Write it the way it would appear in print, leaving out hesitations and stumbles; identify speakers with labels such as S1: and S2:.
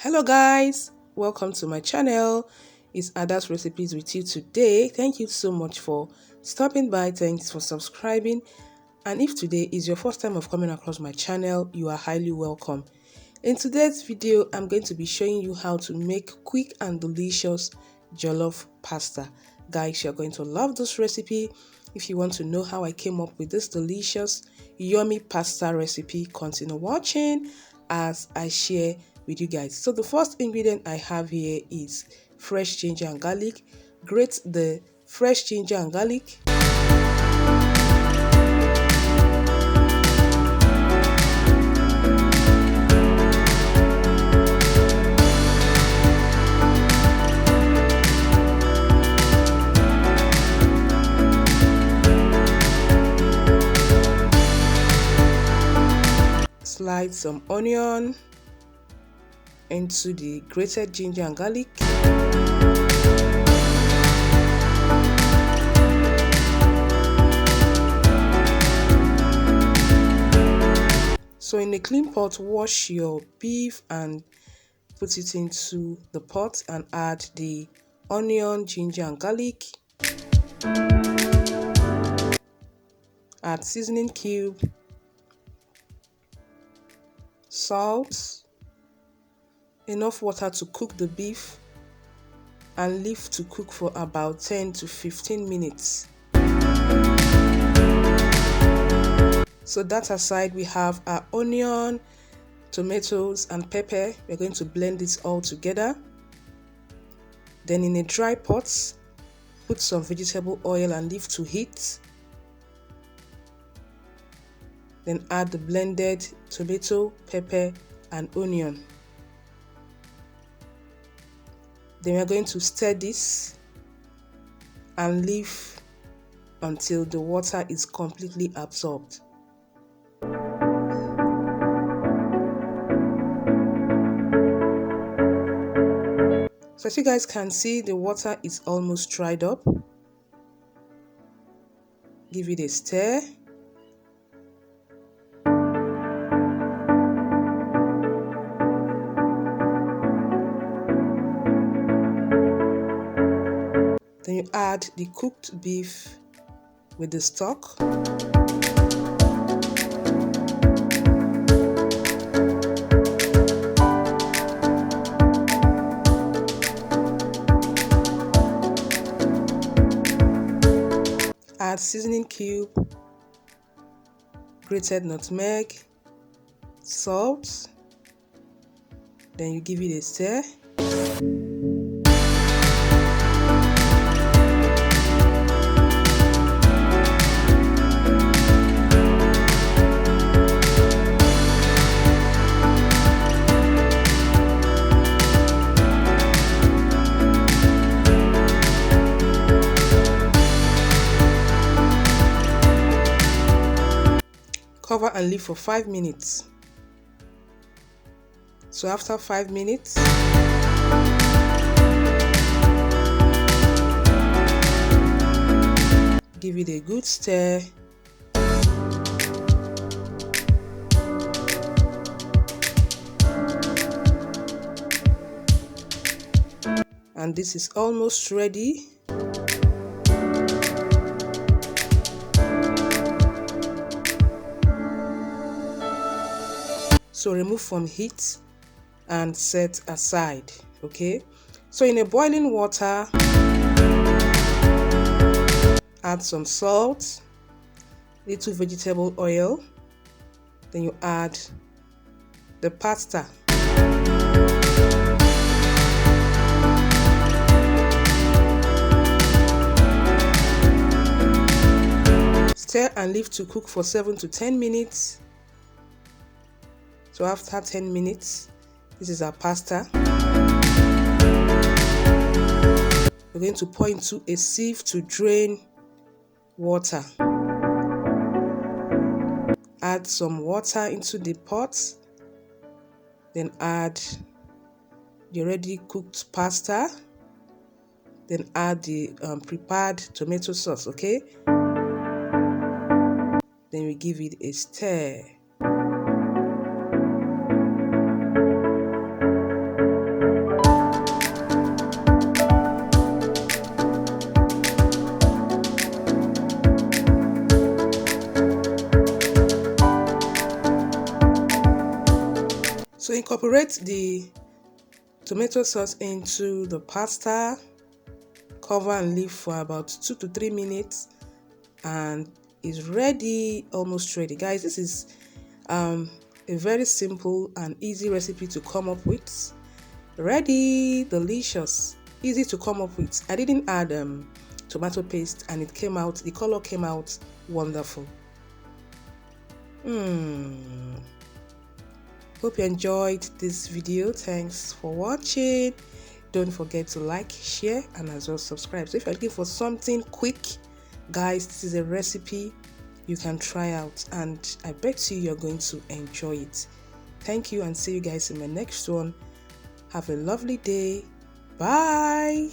S1: Hello guys, welcome to my channel. It's Ada's Recipes with you today. Thank you so much for stopping by. Thanks for subscribing. And if today is your first time of coming across my channel, you are highly welcome. In today's video, I'm going to be showing you how to make quick and delicious jollof pasta. Guys, you're going to love this recipe. If you want to know how I came up with this delicious, yummy pasta recipe, continue watching as I share with you guys. So the first ingredient I have here is fresh ginger and garlic. Grate the fresh ginger and garlic. Slide some onion into the grated ginger and garlic. So in a clean pot, wash your beef and put it into the pot and add the onion, ginger and garlic. Add seasoning cube, salt, enough water to cook the beef, and leave to cook for about 10 to 15 minutes. So that aside, we have our onion, tomatoes and pepper. We're going to blend this all together. Then in a dry pot, put some vegetable oil and leave to heat. Then add the blended tomato, pepper and onion. Then we're going to stir this and leave until the water is completely absorbed. So as you guys can see, the water is almost dried up. Give it a stir. Then you add the cooked beef with the stock. Add seasoning cube, grated nutmeg, salt. Then you give it a stir. Cover and leave for 5 minutes. So after 5 minutes, give it a good stir. And this is almost ready. So remove from heat and set aside. Okay, so in a boiling water, add some salt, little vegetable oil, then you add the pasta. Stir and leave to cook for 7 to 10 minutes. So after 10 minutes, this is our pasta. We're going to pour into a sieve to drain water. Add some water into the pot. Then add the already cooked pasta. Then add the prepared tomato sauce, okay? Then we give it a stir. incorporate the tomato sauce into the pasta, cover and leave for about 2 to 3 minutes, and it's ready, almost ready. Guys, this is a very simple and easy recipe to come up with. Ready, delicious, easy to come up with. I didn't add tomato paste, and it came out, the color came out wonderful. Hope you enjoyed this video. Thanks for watching. Don't forget to like, share, and as well subscribe. So if you're looking for something quick, guys, this is a recipe you can try out, and I bet you're going to enjoy it. Thank you, and see you guys in my next one. Have a lovely day. Bye.